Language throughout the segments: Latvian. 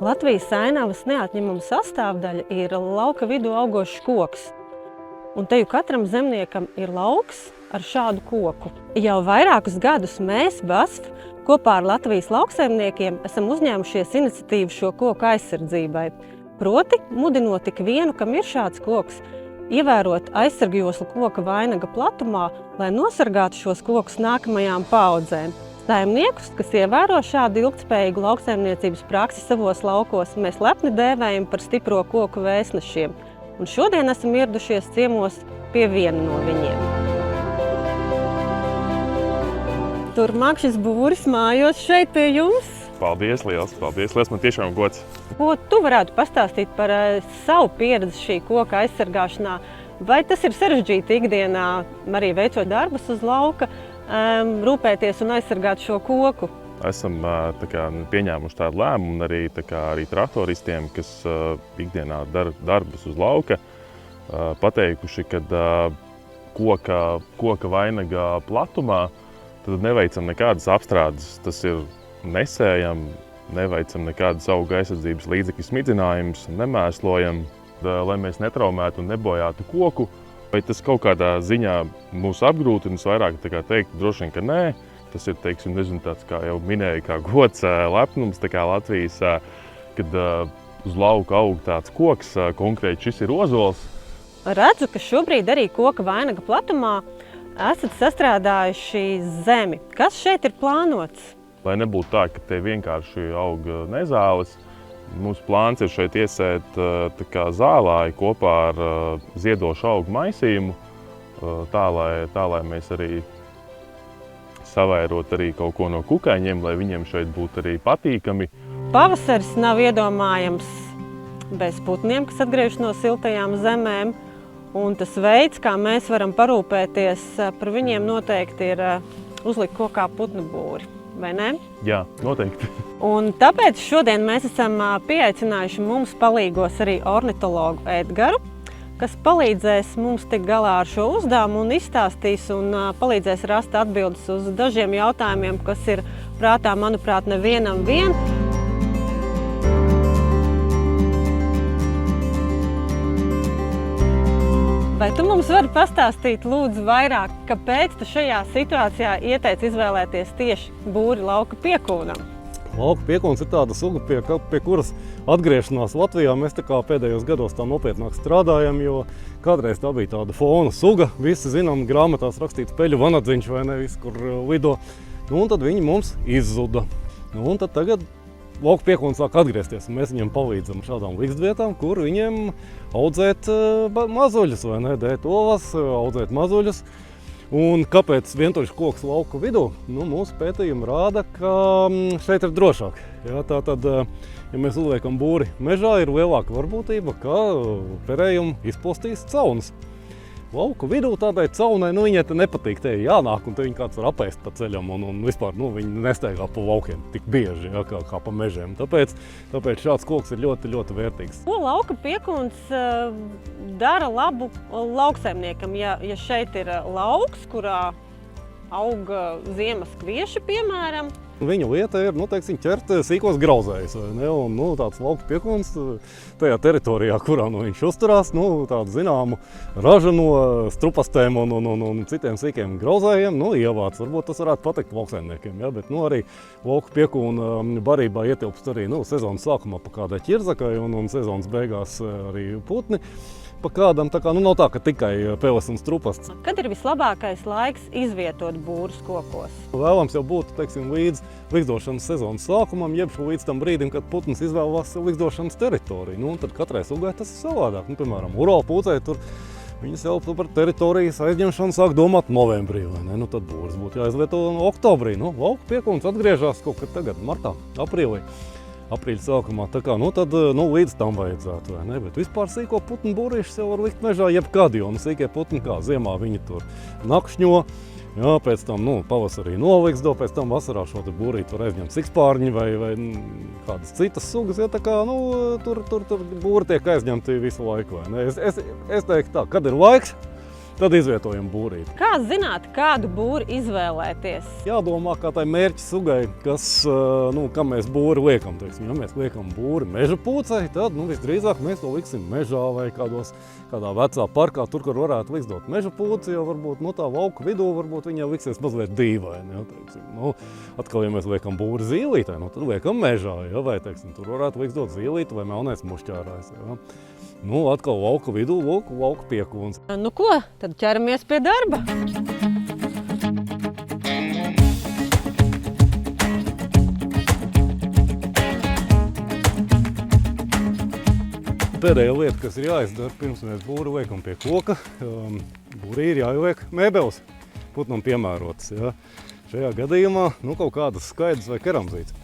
Latvijas ainavas neatņemama sastāvdaļa ir lauka vidū augošs koks. Un te jau katram zemniekam ir lauks ar šādu koku. Jau vairākus gadus mēs, BASF, kopā ar Latvijas lauksaimniekiem esam uzņēmušies iniciatīvu šo koku aizsardzībai. Proti, mudinot ik vienu, kam ir šāds koks, ievērot aizsargjoslu koka vainaga platumā, lai nosargātu šos kokus nākamajām paaudzēm. Saimniekus, kas ievēro šādu ilgtspējīgu lauksaimniecības praksi savos laukos, mēs lepni dēvējam par stipro koku vēstnešiem. Un šodien esam ieradušies ciemos pie viena no viņiem. Turmāk šis būris mājos šeit pie jums. Paldies, liels man tiešām gods. Ko tu varētu pastāstīt par savu pieredzi šī koka aizsargāšanā? Vai tas ir sarežģīti ikdienā, arī veicot darbus uz lauka, rūpēties un aizsargāt šo koku? Esam pieņēmuši tādu lēmumu arī traktoristiem, kas ikdienā dara darbus uz lauka, pateikuši, ka koka vainaga platumā tad neveicam nekādas apstrādes. Tas ir nesējam, neveicam nekādas auga aizsardzības līdzekļu smidzinājumus, nemēslojam, lai mēs netraumētu un nebojātu koku. Vai tas kaut kādā ziņā mūs apgrūtina, es vairāk teiktu, droši vien, ka nē. Tas ir, tāds, kā jau minēju, kā gods, lepnums, Latvijas, kad uz lauka aug tāds koks, konkrēti šis ir ozols. Redzu, ka šobrīd arī koka vainaga platumā esat sastrādājuši zemi. Kas šeit ir plānots? Lai nebūtu tā, ka te vienkārši aug nezāles, mūsu plāns ir šeit iesēt zālāju kopā ar ziedošu augu maisījumu, tā, lai mēs arī savairot arī kaut ko no kukaiņiem, lai viņiem šeit būtu arī patīkami. Pavasaris nav iedomājams bez putniem, kas atgriežas no siltajām zemēm. Un tas veids, kā mēs varam parūpēties par viņiem, noteikti ir uzlikt kokā putnu būri, vai ne? Jā, noteikti. Un tāpēc šodien mēs esam pieaicinājuši mums palīgos arī ornitologu Edgaru, kas palīdzēs mums tikt galā ar šo uzdevumu un izstāstīs un palīdzēs rast atbildes uz dažiem jautājumiem, kas ir prātā, manuprāt, nevienam vien. Vai tu mums vari pastāstīt, lūdzu, vairāk, kāpēc tu šajā situācijā ieteici izvēlēties tieši būri lauka piekūnam? Lauka piekūns ir tāda suga, pie kuras atgriešanās Latvijā mēs pēdējos gados tā nopietnāk strādājam, jo kādreiz tā bija tāda fona suga. Visi zinām, grāmatās rakstīts peļu vanadziņš vai ne, viss, kur lido. Un tad viņi mums izzuda. Un tad tagad lauka piekūns sāk atgriezties, un mēs viņiem palīdzam šādām likstvietām, kur viņiem audzēt mazuļus, vai ne, dēt ovas, audzēt mazuļus. Un kāpēc vientuļš koks lauku vidū? Mūsu pētījumi rāda, ka šeit ir drošāk. Tātad, ja mēs uzliekam būri mežā, ir lielāka varbūtība, ka perējumi izpostīs caunas. Lauku vidū tādai caunai, viņai te nepatīk, te jānāk, un te viņi kāds var apēst pa ceļam, un vispār, viņi nesteigā pa laukiem tik bieži, kā pa mežiem. Tāpēc šāds koks ir ļoti, ļoti vērtīgs. Ko lauka piekūns dara labu lauksaimniekam, ja šeit ir lauks, kurā aug ziemas kvieši, piemēram? Viņa lieta ir, ķert sīkos grauzējus, vai ne? Un, tāds lauka piekūns tajā teritorijā, kurā viņš uzturās, tādu zināmu ražu no strupastēm un citiem sīkiem grauzējiem, ievāc. Varbūt tas varētu patikt lauksaimniekiem, bet arī lauka piekūna barībā ietilpst arī sezonas sākumā pa kādai ķirzakai un sezonas beigās arī putni. Pa kādam, nav tā, ka tikai peles un strupasts. Kad ir vislabākais laiks izvietot būrus kokos? Vēlams jau būtu, līdz likdošanas sezonas sākumam, jeb līdz tam brīdim, kad putns izvēlās likdošanas teritoriju. Tad katrai sugai tas ir savādāk. Piemēram, Urāla pūcei tur viņas jau par teritorijas aizņemšanu sāk domāt novembrī, vai ne? Tad būris būtu jāizvieto oktobrī. Lauka piekūns atgriežas kaut kad tagad, martā, aprīlī. Aprīļa sākumā, tad līdz tam vajadzētu, vai ne? Bet vispār sīko putnu būrīšus jau var likt mežā jebkad, jo sīkie putni kā ziemā viņi tur nakšņo, pēc tam pavasarī noliksto, pēc tam vasarā šo būrīti var aizņemt sikspārņi vai kādas citas sugas, tur būri tiek aizņemti visu laiku, vai ne? Es teiktu tā, kad ir laiks, tad izvietojam būrīti. Kā zināt, kādu būri izvēlēties? Jādomā, kā tai mērķa sugai, kam mēs būri liekam. Teiksim, ja mēs liekam būri meža pūcei, tad visdrīzāk mēs to liksim mežā vai kādā vecā parkā, tur, kur varētu liksdot meža pūci, jo varbūt tā lauka vidū varbūt viņa liksies mazliet dīvaini. Ja, teiksim. Atkal, ja mēs liekam būri zīlītē, tad liekam mežā, ja, vai teiksim, tur varētu liksdot zīlīti vai melnais mušķārājs. Ja. Atkal lauka vidū, lauka piekūns. Ko, tad ķeramies pie darba. Pēdējā lieta, kas ir jāizdara, pirms mēs būri liekam pie koka, būrī ir jāieliek mēbeles, putnam piemērotas. Ja. Šajā gadījumā kaut kādas skaidrs vai keramzīts.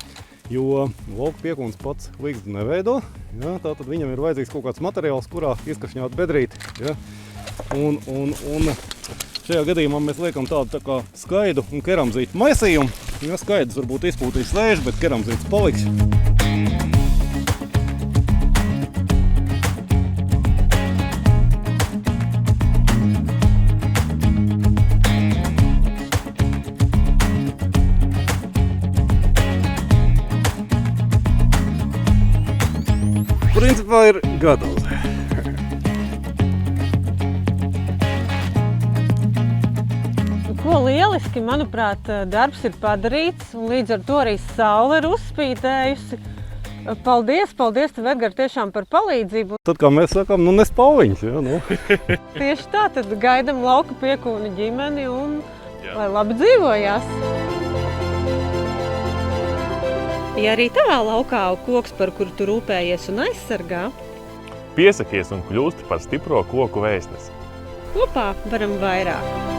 Jo lauka piekūns pats līgstu neveido, ja, tātad viņam ir vajadzīgs kaut kāds materiāls, kurā izkašņāt bedrīti. Ja. Un šajā gadījumā mēs liekam tādu tā kā skaidu un keramzītu maisījumu. Ja, skaidrs varbūt izpūtīs vēži, bet keramzīts paliks. Principā ir gatavs. Ko lieliski, manuprāt, darbs ir padarīts, un līdz ar to arī saule ir uzspītējusi. Paldies, tev, Edgar, tiešām par palīdzību. Tad, kā mēs sakām, nes pauliņus. Ja, Tieši tā, tad gaidam lauka piekūna ģimeni un lai labi dzīvojās. Ja arī tavā laukā aug koks, par kuru tu rūpējies un aizsargā, Piesakies un kļūsti par stipro koku vēstnesi. kopā varam vairāk.